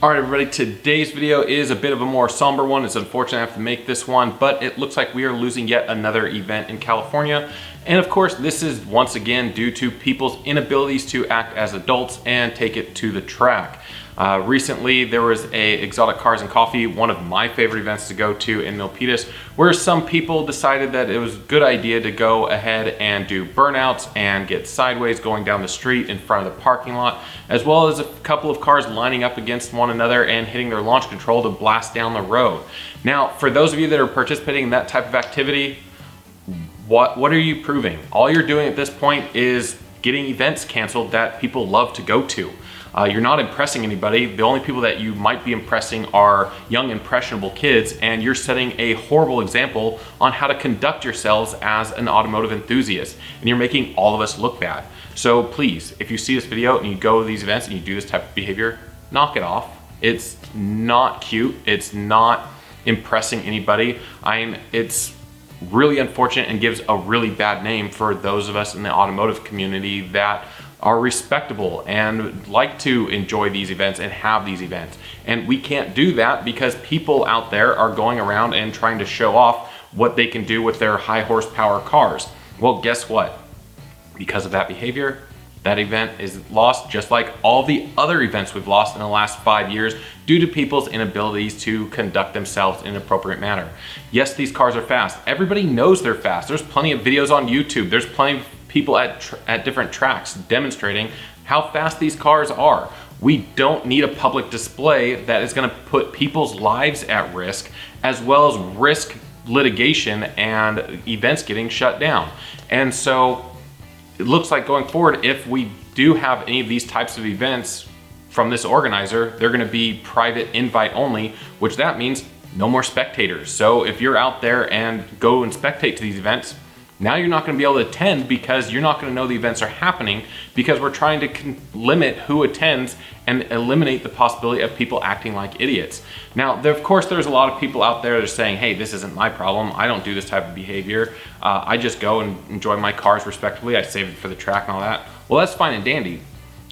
All right, everybody, today's video is a bit of a more somber one. It's unfortunate I have to make this one, but it looks like we are losing yet another event in California. And of course, this is once again due to people's inabilities to act as adults and take it to the track. Recently, there was a Exotic Cars and Coffee, one of my favorite events to go to in Milpitas, where some people decided that it was a good idea to go ahead and do burnouts and get sideways going down the street in front of the parking lot, as well as a couple of cars lining up against one another and hitting their launch control to blast down the road. Now, for those of you that are participating in that type of activity, what are you proving? All you're doing at this point is getting events canceled that people love to go to. You're not impressing anybody. The only people that you might be impressing are young, impressionable kids, and you're setting a horrible example on how to conduct yourselves as an automotive enthusiast, and you're making all of us look bad. So please, if you see this video and you go to these events and you do this type of behavior, knock it off. It's not cute. It's not impressing anybody. It's really unfortunate and gives a really bad name for those of us in the automotive community that are respectable and like to enjoy these events and have these events. And we can't do that because people out there are going around and trying to show off what they can do with their high horsepower cars. Well, guess what? Because of that behavior, that event is lost, just like all the other events we've lost in the last 5 years due to people's inabilities to conduct themselves in an appropriate manner. Yes, these cars are fast. Everybody knows they're fast. There's plenty of videos on YouTube. There's plenty of people at different tracks demonstrating how fast these cars are. We don't need a public display that is going to put people's lives at risk, as well as risk litigation and events getting shut down. And so it looks like going forward, if we do have any of these types of events from this organizer, they're going to be private invite only, which that means no more spectators. So if you're out there and go and spectate to these events, now you're not going to be able to attend because you're not going to know the events are happening, because we're trying to limit who attends and eliminate the possibility of people acting like idiots. Now, of course, there's a lot of people out there that are saying, hey, this isn't my problem. I don't do this type of behavior. I just go and enjoy my cars respectively. I save it for the track and all that. Well, that's fine and dandy.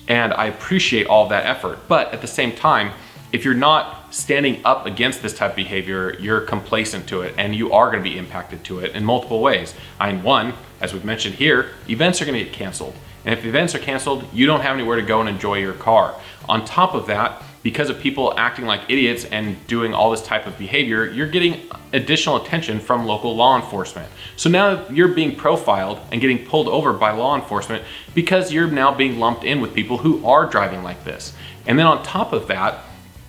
And I appreciate all of that effort. But at the same time, if you're not standing up against this type of behavior, you're complacent to it, and you are going to be impacted to it in multiple ways. One, as we've mentioned here, events are going to get canceled. And if events are canceled, you don't have anywhere to go and enjoy your car. On top of that, because of people acting like idiots and doing all this type of behavior, you're getting additional attention from local law enforcement. So now you're being profiled and getting pulled over by law enforcement because you're now being lumped in with people who are driving like this. And then on top of that,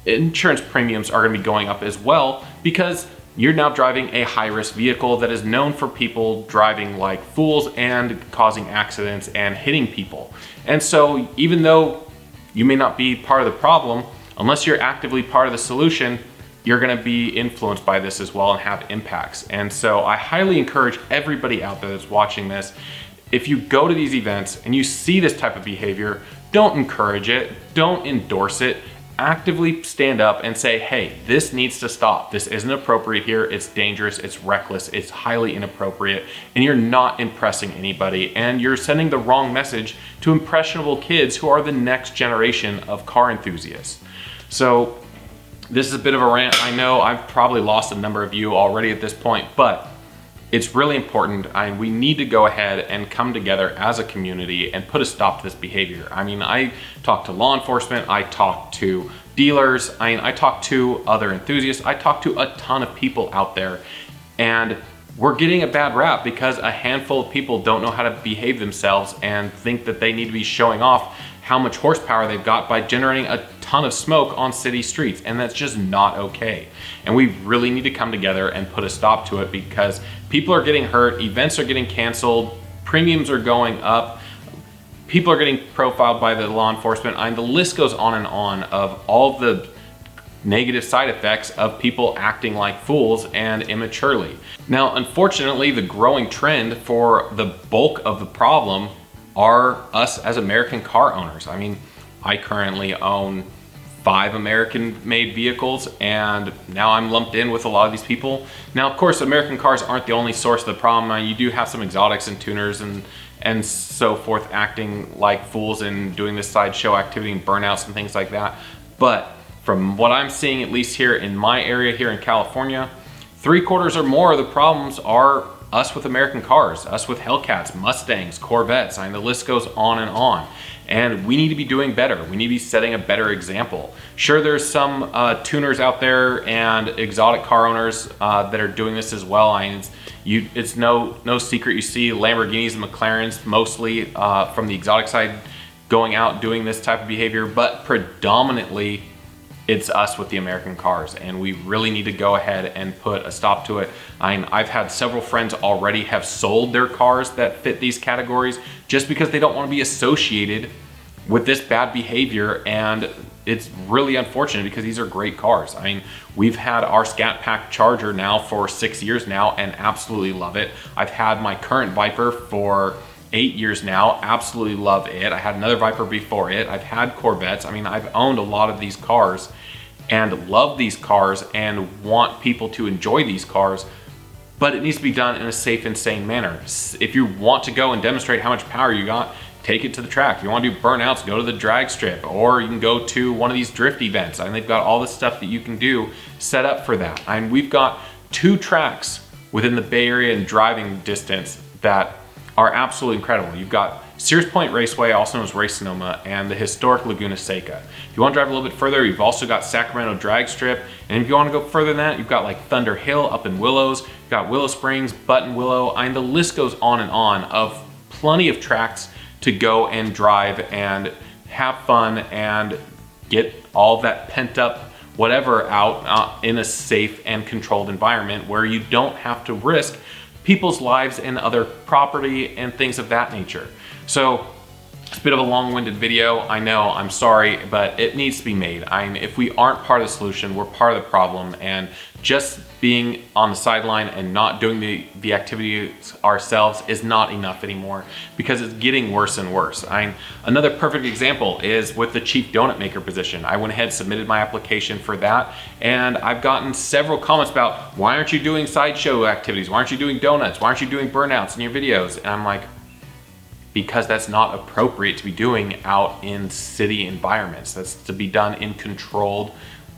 insurance premiums are going to be going up as well because you're now driving a high-risk vehicle that is known for people driving like fools and causing accidents and hitting people. And so even though you may not be part of the problem, unless you're actively part of the solution, you're going to be influenced by this as well and have impacts. And so I highly encourage everybody out there that's watching this, if you go to these events and you see this type of behavior, don't encourage it, don't endorse it. Actively stand up and say, hey, this needs to stop. This isn't appropriate here. It's dangerous, it's reckless, it's highly inappropriate, and you're not impressing anybody, and you're sending the wrong message to impressionable kids who are the next generation of car enthusiasts. So this is a bit of a rant. I know I've probably lost a number of you already at this point, but it's really important. We need to go ahead and come together as a community and put a stop to this behavior. I talk to law enforcement, I talk to dealers, I talk to other enthusiasts, I talk to a ton of people out there, and we're getting a bad rap because a handful of people don't know how to behave themselves and think that they need to be showing off how much horsepower they've got by generating a ton of smoke on city streets, and that's just not okay. And we really need to come together and put a stop to it because people are getting hurt, events are getting canceled, premiums are going up, people are getting profiled by the law enforcement, and the list goes on and on of all the negative side effects of people acting like fools and immaturely. Now, unfortunately, the growing trend for the bulk of the problem are us as American car owners. I currently own 5 American-made vehicles, and now I'm lumped in with a lot of these people. Now, of course, American cars aren't the only source of the problem. You do have some exotics and tuners and so forth acting like fools and doing this sideshow activity and burnouts and things like that. But from what I'm seeing, at least here in my area here in California, 3/4 or more of the problems are us with American cars, us with Hellcats, Mustangs, Corvettes. I mean, the list goes on and on. And we need to be doing better. We need to be setting a better example. Sure, there's some tuners out there and exotic car owners that are doing this as well. I mean, it's no secret you see Lamborghinis and McLarens mostly from the exotic side going out doing this type of behavior, but predominantly it's us with the American cars, and we really need to go ahead and put a stop to it. I've had several friends already have sold their cars that fit these categories just because they don't want to be associated with this bad behavior, and it's really unfortunate because these are great cars. I mean, we've had our Scat Pack Charger now for 6 years now and absolutely love it. I've had my current Viper for 8 years now, absolutely love it. I had another Viper before it. I've had Corvettes. I mean, I've owned a lot of these cars and love these cars and want people to enjoy these cars, but it needs to be done in a safe and sane manner. If you want to go and demonstrate how much power you got, take it to the track. If you want to do burnouts, go to the drag strip, or you can go to one of these drift events. And they've got all this stuff that you can do set up for that. And we've got 2 tracks within the Bay Area in driving distance that are absolutely incredible. You've got Sears Point Raceway, also known as Race Sonoma, and the historic Laguna Seca. If you want to drive a little bit further, you've also got Sacramento Drag Strip, and if you want to go further than that, you've got like Thunder Hill up in Willows, you've got Willow Springs, Button Willow, and the list goes on and on of plenty of tracks to go and drive and have fun and get all that pent up whatever out in a safe and controlled environment where you don't have to risk people's lives and other property and things of that nature. So it's a bit of a long-winded video. I know, I'm sorry, but it needs to be made. If we aren't part of the solution, we're part of the problem, and just being on the sideline and not doing the activities ourselves is not enough anymore because it's getting worse and worse. Another perfect example is with the chief donut maker position. I went ahead, submitted my application for that, and I've gotten several comments about, why aren't you doing sideshow activities? Why aren't you doing donuts? Why aren't you doing burnouts in your videos? And I'm like, because that's not appropriate to be doing out in city environments. That's to be done in controlled,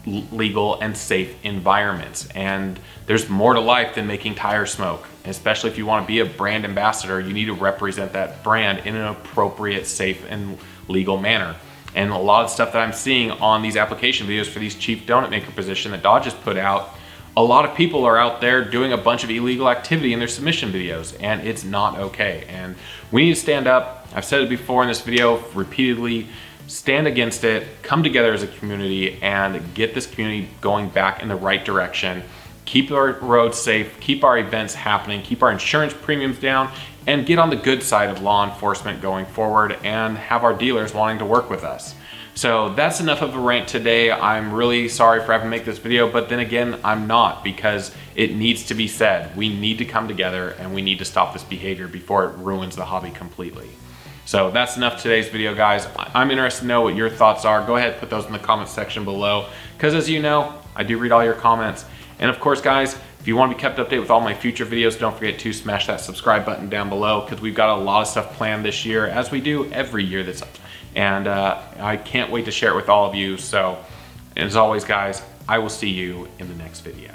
legal, and safe environments. And there's more to life than making tire smoke. Especially if you want to be a brand ambassador, you need to represent that brand in an appropriate, safe, and legal manner. And a lot of stuff that I'm seeing on these application videos for these chief donut maker position that Dodge has put out, a lot of people are out there doing a bunch of illegal activity in their submission videos, and it's not okay. And we need to stand up. I've said it before in this video repeatedly, stand against it, come together as a community, and get this community going back in the right direction. Keep our roads safe, keep our events happening, keep our insurance premiums down, and get on the good side of law enforcement going forward and have our dealers wanting to work with us. So that's enough of a rant today. I'm really sorry for having to make this video, but then again, I'm not, because it needs to be said. We need to come together and we need to stop this behavior before it ruins the hobby completely. So that's enough for today's video, guys. I'm interested to know what your thoughts are. Go ahead, put those in the comment section below, because as you know, I do read all your comments. And of course, guys, if you want to be kept updated with all my future videos, don't forget to smash that subscribe button down below, because we've got a lot of stuff planned this year, as we do every year that's up. And I can't wait to share it with all of you. So as always, guys, I will see you in the next video.